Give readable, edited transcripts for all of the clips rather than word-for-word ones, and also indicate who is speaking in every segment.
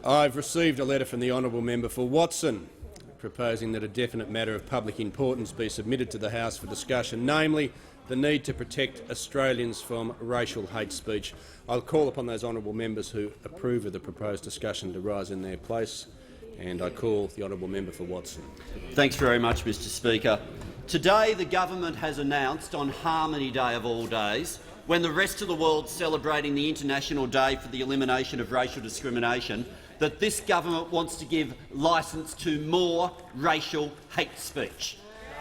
Speaker 1: I've received a letter from the honourable member for Watson proposing that a definite matter of public importance be submitted to the House for discussion, namely the need to protect Australians from racial hate speech. I'll call upon those honourable members who approve of the proposed discussion to rise in their place, and I call the honourable member for Watson.
Speaker 2: Thanks very much, Mr Speaker. Today the government has announced on Harmony Day of all days, when the rest of the world's celebrating the International Day for the Elimination of Racial Discrimination, that this government wants to give licence to more racial hate speech.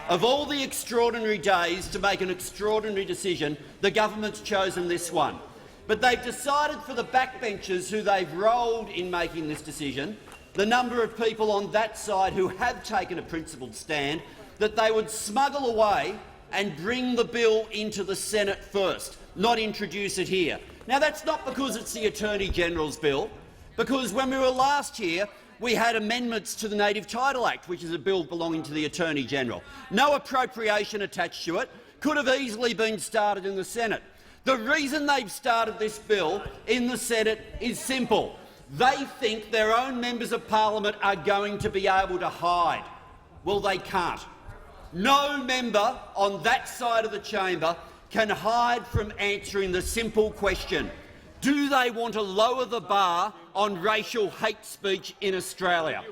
Speaker 2: Of all the extraordinary days to make an extraordinary decision, the government's chosen this one. But they've decided for the backbenchers who they've rolled in making this decision, the number of people on that side who have taken a principled stand, that they would smuggle away and bring the bill into the Senate first, not introduce it here. Now, that's not because it's the Attorney-General's bill, because when we were last here, we had amendments to the Native Title Act, which is a bill belonging to the Attorney-General. No appropriation attached to it. Could have easily been started in the Senate. The reason they've started this bill in the Senate is simple. They think their own members of parliament are going to be able to hide. Well, they can't. No member on that side of the chamber can hide from answering the simple question: do they want to lower the bar on racial hate speech in Australia?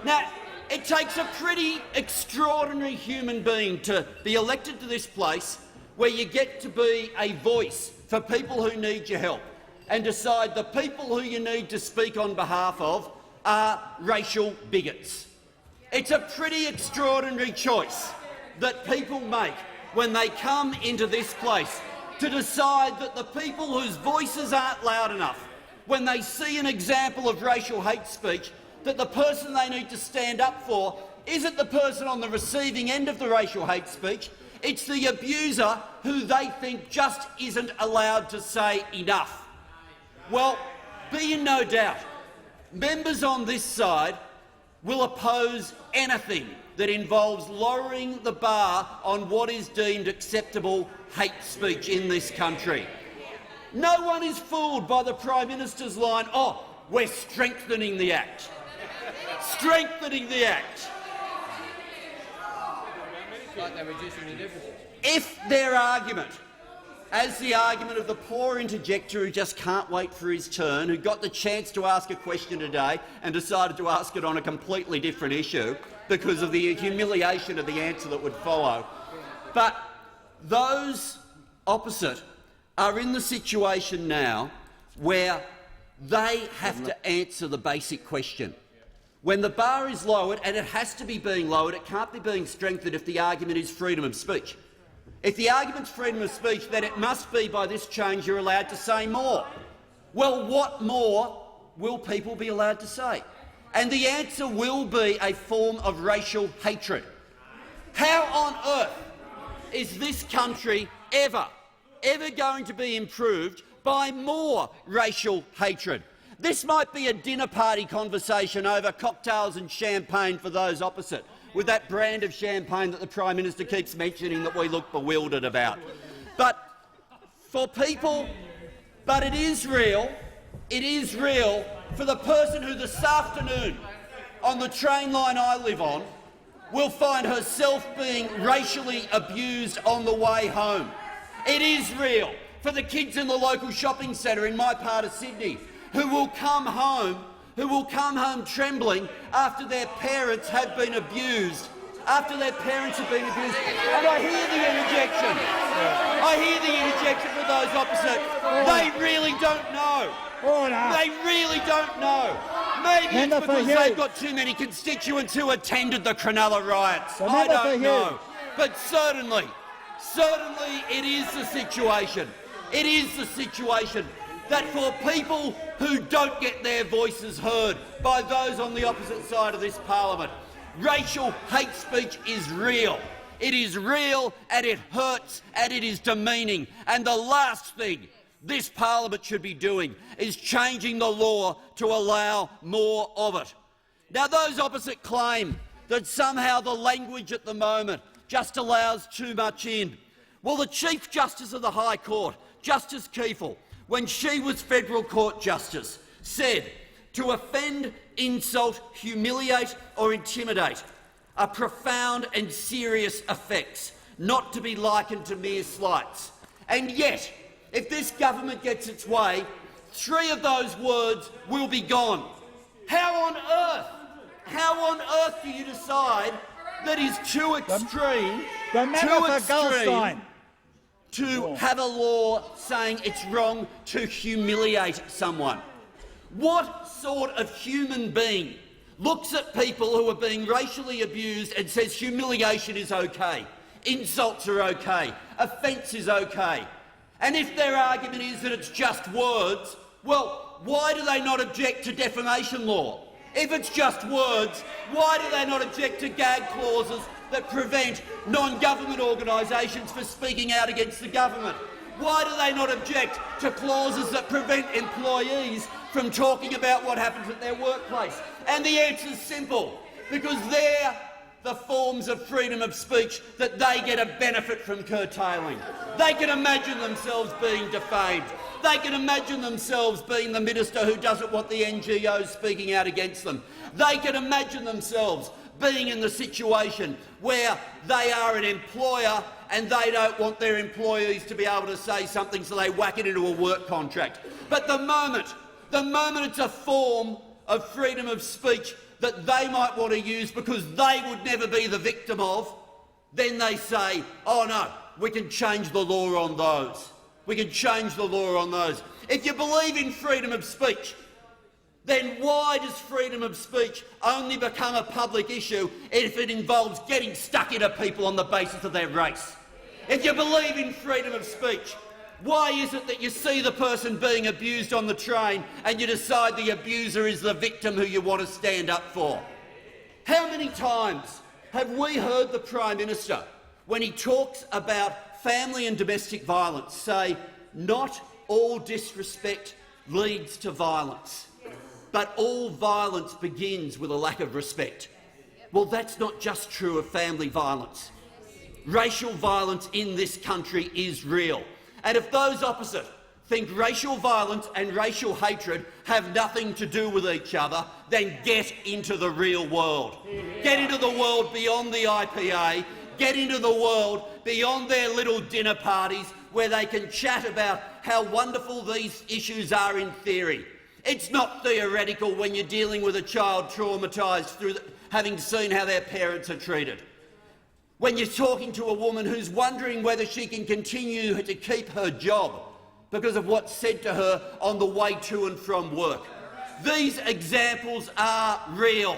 Speaker 2: Now, it takes a pretty extraordinary human being to be elected to this place where you get to be a voice for people who need your help and decide the people who you need to speak on behalf of are racial bigots. It's a pretty extraordinary choice that people make when they come into this place to decide that the people whose voices aren't loud enough, when they see an example of racial hate speech, that the person they need to stand up for isn't the person on the receiving end of the racial hate speech, it's the abuser who they think just isn't allowed to say enough. Well, be in no doubt, members on this side will oppose anything that involves lowering the bar on what is deemed acceptable hate speech in this country. No one is fooled by the Prime Minister's line, "Oh, we're strengthening the Act." Strengthening the Act. If their argument, as the argument of the poor interjector who just can't wait for his turn, who got the chance to ask a question today and decided to ask it on a completely different issue because of the humiliation of the answer that would follow. But those opposite are in the situation now where they have to answer the basic question. When the bar is lowered, and it has to be being lowered, it can't be being strengthened if the argument is freedom of speech. If the argument's freedom of speech, then it must be by this change you're allowed to say more. Well, what more will people be allowed to say? And the answer will be a form of racial hatred. How on earth is this country ever going to be improved by more racial hatred? This might be a dinner party conversation over cocktails and champagne for those opposite, with that brand of champagne that the Prime Minister keeps mentioning that we look bewildered about. But for people, it is real for the person who this afternoon on the train line I live on will find herself being racially abused on the way home. It is real for the kids in the local shopping centre in my part of Sydney who will come home trembling after their parents have been abused. And I hear the interjection. For those opposite. They really don't know. They really don't know. Maybe it's because they've got too many constituents who attended the Cronulla riots. I don't know. But certainly it is the situation. It is the situation that for people who don't get their voices heard by those on the opposite side of this parliament, racial hate speech is real. It is real and it hurts and it is demeaning. And the last thing this parliament should be doing is changing the law to allow more of it. Now, those opposite claim that somehow the language at the moment just allows too much in. Well, the Chief Justice of the High Court, Justice Kiefel, when she was Federal Court Justice, said To offend, insult, humiliate or intimidate are profound and serious effects, not to be likened to mere slights. And yet, if this government gets its way, 3 of those words will be gone. How on earth do you decide that is too extreme, to have a law saying it's wrong to humiliate someone? What sort of human being looks at people who are being racially abused and says humiliation is okay, insults are okay, offence is okay? And if their argument is that it's just words, well, why do they not object to defamation law? If it's just words, why do they not object to gag clauses that prevent non-government organisations from speaking out against the government? Why do they not object to clauses that prevent employees from talking about what happens at their workplace? And the answer is simple, because they're the forms of freedom of speech that they get a benefit from curtailing. They can imagine themselves being defamed. They can imagine themselves being the minister who doesn't want the NGOs speaking out against them. They can imagine themselves being in the situation where they are an employer and they don't want their employees to be able to say something, so they whack it into a work contract. But the moment it's a form of freedom of speech that they might want to use because they would never be the victim of, then they say, oh no, we can change the law on those. We can change the law on those. If you believe in freedom of speech, then why does freedom of speech only become a public issue if it involves getting stuck into people on the basis of their race? If you believe in freedom of speech, why is it that you see the person being abused on the train and you decide the abuser is the victim who you want to stand up for? How many times have we heard the Prime Minister, when he talks about family and domestic violence, say, not all disrespect leads to violence, but all violence begins with a lack of respect? Well, that's not just true of family violence. Racial violence in this country is real. And if those opposite think racial violence and racial hatred have nothing to do with each other, then get into the real world. Get into the world beyond the IPA. Get into the world beyond their little dinner parties where they can chat about how wonderful these issues are in theory. It's not theoretical when you're dealing with a child traumatised through having seen how their parents are treated. When you're talking to a woman who's wondering whether she can continue to keep her job because of what's said to her on the way to and from work. These examples are real.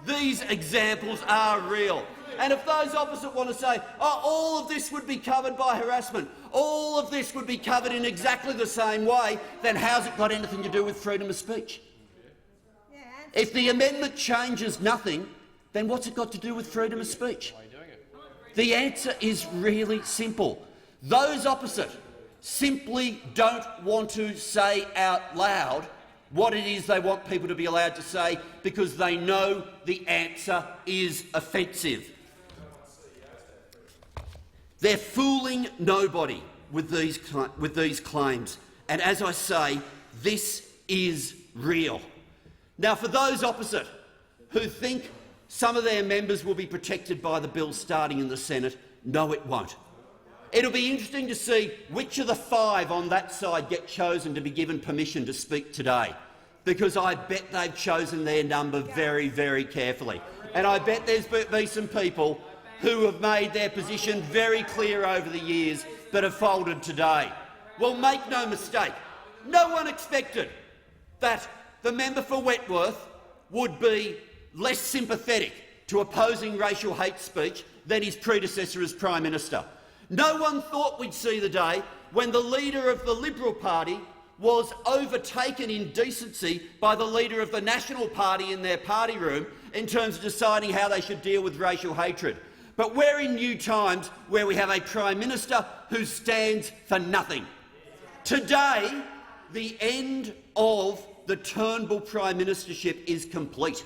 Speaker 2: These examples are real. And if those opposite want to say, oh, all of this would be covered by harassment, all of this would be covered in exactly the same way, then how's it got anything to do with freedom of speech? If the amendment changes nothing, then what's it got to do with freedom of speech? The answer is really simple. Those opposite simply don't want to say out loud what it is they want people to be allowed to say because they know the answer is offensive. They're fooling nobody with these claims. And as I say, this is real. Now, for those opposite who think some of their members will be protected by the bill starting in the Senate, no, it won't. It'll be interesting to see which of the 5 on that side get chosen to be given permission to speak today, because I bet they've chosen their number very, very carefully. And I bet there's been some people who have made their position very clear over the years but have folded today. Well, make no mistake, no one expected that the member for Wentworth would be less sympathetic to opposing racial hate speech than his predecessor as Prime Minister. No one thought we'd see the day when the leader of the Liberal Party was overtaken in decency by the leader of the National Party in their party room in terms of deciding how they should deal with racial hatred. But we're in new times where we have a Prime Minister who stands for nothing. Today, the end of the Turnbull Prime Ministership is complete.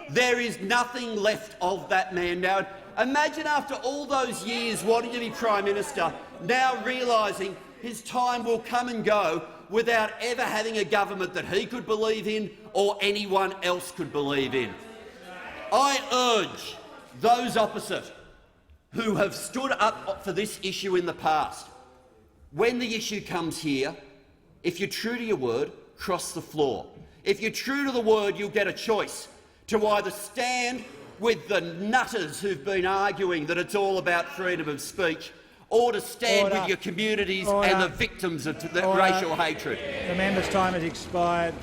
Speaker 2: There is nothing left of that man now. Imagine after all those years wanting to be Prime Minister, now realising his time will come and go without ever having a government that he could believe in or anyone else could believe in. I urge those opposite who have stood up for this issue in the past, when the issue comes here, if you're true to your word, cross the floor. If you're true to the word, you'll get a choice to either stand with the nutters who've been arguing that it's all about freedom of speech, or to stand with your communities and the victims of racial hatred.
Speaker 3: The member's time has expired.